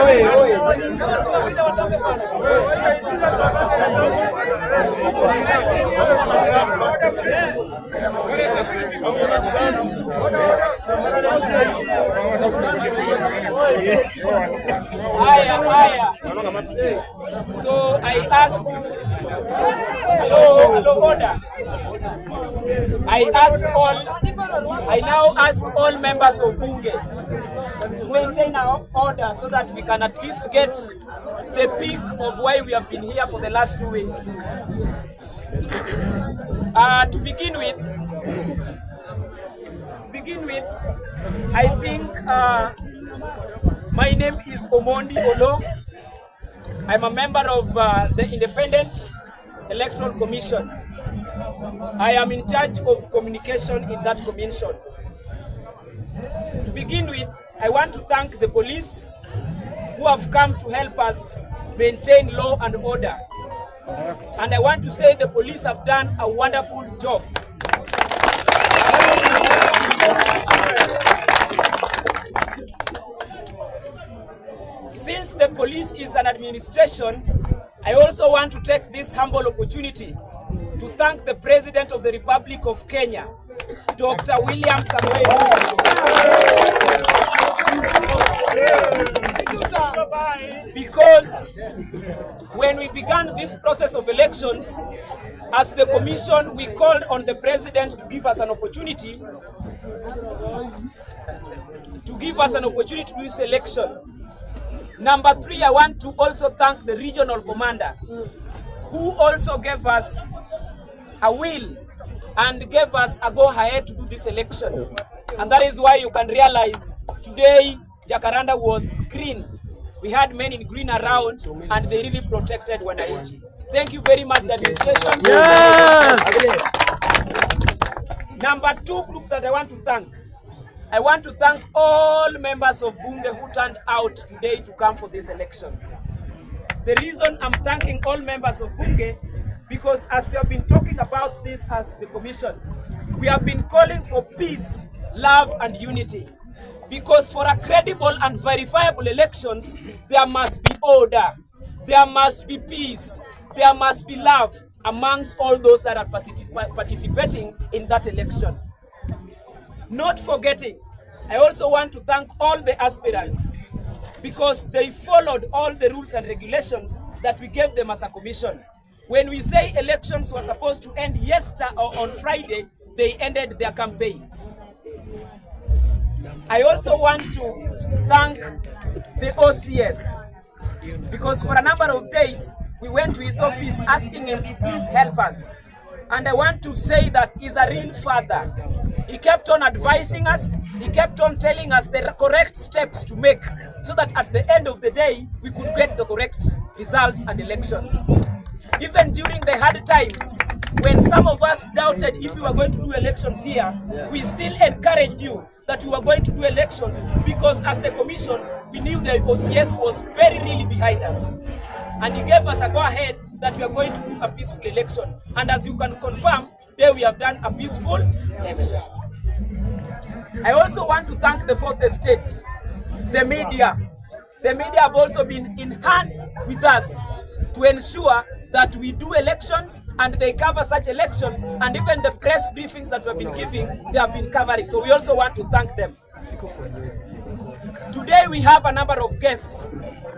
So I ask, hello, order. I now ask all members of bunge to maintain our order so that we can at least get the peak of why we have been here for the last 2 weeks. To begin with, I think my name is Omondi Olo. I'm a member of the Independent Electoral Commission. I am in charge of communication in that commission. To begin with, I want to thank the police who have come to help us maintain law and order. And I want to say the police have done a wonderful job. Since the police is an administration, I also want to take this humble opportunity to thank the President of the Republic of Kenya, Dr. William Samoei Ruto. Because when we began this process of elections, as the commission, we called on the President to give us an opportunity to do this election. Number 3, I want to also thank the regional commander who also gave us a will and gave us a go-ahead to do this election. And that is why you can realize today Jacaranda was green. We had men in green around and they really protected wananchi. Thank you very much, the administration. Yes! Number 2 group that I want to thank all members of bunge who turned out today to come for these elections. The reason I'm thanking all members of bunge, because as we have been talking about this as the commission, we have been calling for peace, love and unity. Because for a credible and verifiable elections, there must be order, there must be peace, there must be love amongst all those that are participating in that election. Not forgetting, I also want to thank all the aspirants because they followed all the rules and regulations that we gave them as a commission. When we say elections were supposed to end yesterday or on Friday, they ended their campaigns. I also want to thank the OCS because for a number of days, we went to his office asking him to please help us. And I want to say that he's a real father. He kept on advising us, he kept on telling us the correct steps to make so that at the end of the day, we could get the correct results and elections. Even during the hard times, when some of us doubted if we were going to do elections here, we still encouraged you that we were going to do elections because as the commission, we knew the OCS was very really behind us. And he gave us a go-ahead that we are going to do a peaceful election. And as you can confirm, today we have done a peaceful election. I also want to thank the fourth estate, the media. The media have also been in hand with us to ensure that we do elections and they cover such elections, and even the press briefings that we have been giving, they have been covering. So we also want to thank them. Today we have a number of guests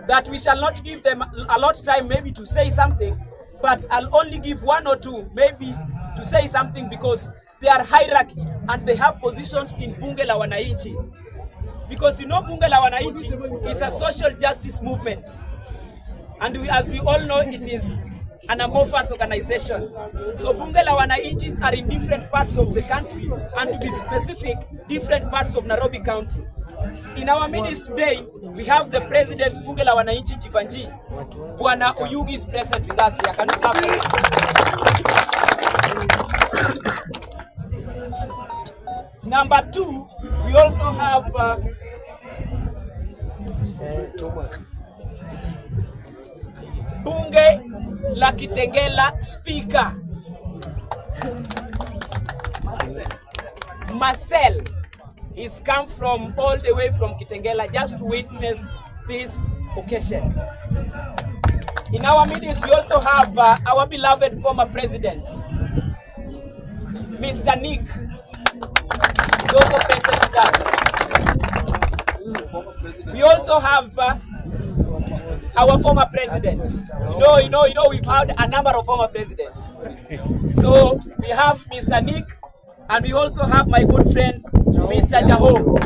that we shall not give them a lot of time maybe to say something, but I'll only give 1 or 2 maybe to say something because they are hierarchy and they have positions in bunge la wananchi. Because you know bunge la wananchi is a social justice movement. And as we all know, it is an amorphous organization. So bunge la wananchis are in different parts of the country, and to be specific, different parts of Nairobi County. In our midst today, we have the president bunge la wananchi Jivanji. Bwana Oyugi is present with us here. Can you clap for him? Number 2, we also have bunge la Kitengela speaker Marcel. He's come from all the way from Kitengela just to witness this occasion. In our midst, we also have our beloved former president, Mr. Nick, is also present with us. We also have our former president. You know, we've had a number of former presidents. So we have Mr. Nick, and we also have my good friend, Mr. Jaho.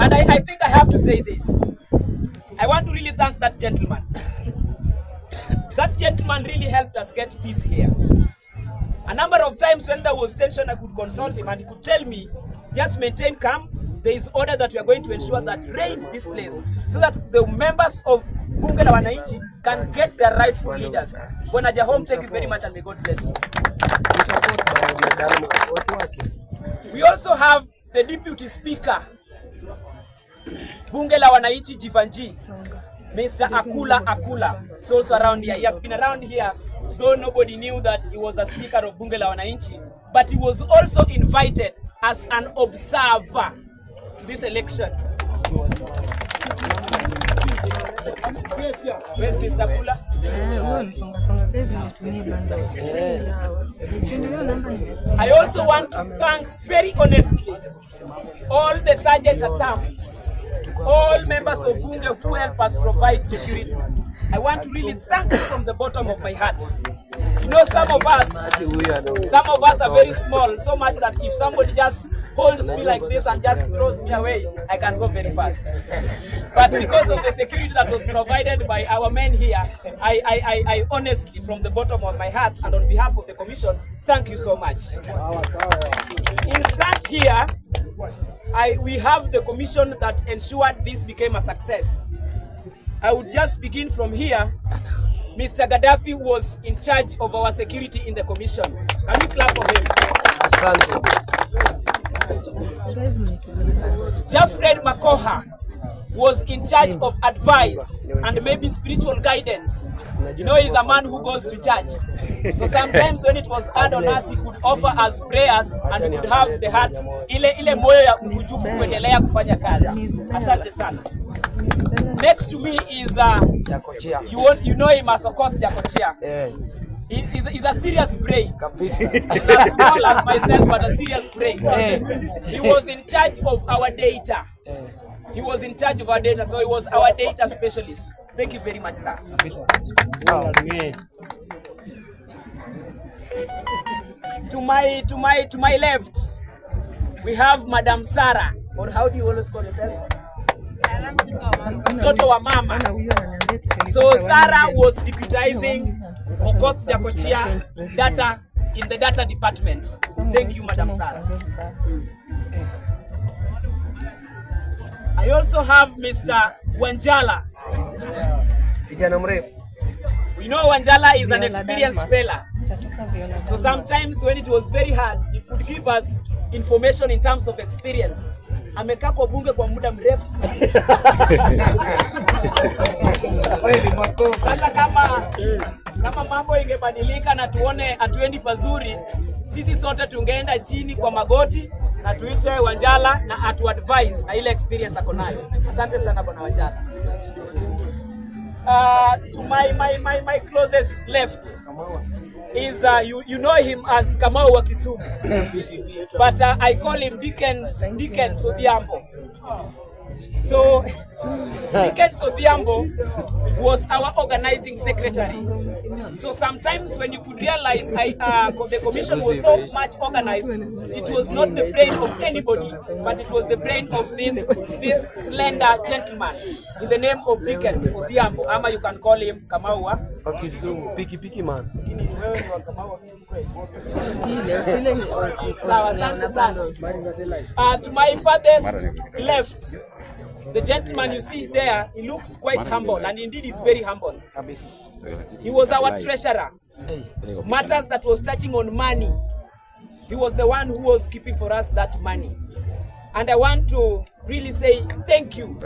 And I think I have to say this. I want to really thank that gentleman. That gentleman really helped us get peace here. A number of times when there was tension, I could consult him and he could tell me, just maintain calm. There is order that we are going to ensure that reigns this place so that the members of Bunge la Wananchi can get their rightful leaders. Bwana Jahom, thank you very much and may God bless you. We also have the Deputy Speaker, Bunge la Wananchi Jivanji, Mr. Akula. He's also around here. He has been around here, though nobody knew that he was a Speaker of Bunge la Wananchi, but he was also invited as an observer to this election. Where's Mr. Akula? I also want to thank very honestly all the sergeant-at-arms, all members of Bunge who help us provide security. I want to really thank you from the bottom of my heart. You know, some of us are very small, so much that if somebody just holds me like this and just throws me away, I can go very fast. But because of the security that was provided by our men here, I honestly, from the bottom of my heart and on behalf of the commission, thank you so much. In front here, we have the commission that ensured this became a success. I would just begin from here. Mr. Gaddafi was in charge of our security in the commission. Can we clap for him? Jafred Makoha was in charge of advice and maybe spiritual guidance. You know, he's a man who goes to church. So sometimes when it was hard on us, he could offer us prayers and could have the heart ile moyo ya kujufu kuendelea kufanya kazi. Asante sana. Next to me is you know him as Okoth Jakochia. He's a serious brain. He's as small as myself, but a serious brain. He was in charge of our data. He was in charge of our data, so he was our data specialist. Thank you very much, sir. To my left, we have Madam Sarah, or how do you always call yourself? Mtoto wa mama. So Sarah was deputizing Okoth Jakochia data in the data department. Thank you, Madam Sarah. I also have Mr. Wanjala. We know Wanjala is an experienced fella. So sometimes when it was very hard, he could give us information in terms of experience. Amekaa kwa bunge kwa muda mrefu sana. Sasa kama mambo ingebadilika na tuone atuendi pazuri, sisi sote tungeenda chini kwa magoti na tuite Wanjala na atu advise na ile experience ako nayo. Asante sana bwana Wanjala. To my closest left is you know him as Kamau wa Kisumu, but I call him Dickens Odhiambo. So Dickens Odhiambo was our organizing secretary. So sometimes when you could realize the commission was so much organized, it was not the brain of anybody, but it was the brain of this slender gentleman in the name of Dickens Odhiambo. Ama you can call him Kamau wa Kisumu, Piki man. To my father's left, the gentleman you see there, he looks quite humble, and indeed is very humble. He was our treasurer. Matters that was touching on money, he was the one who was keeping for us that money. And I want to really say thank you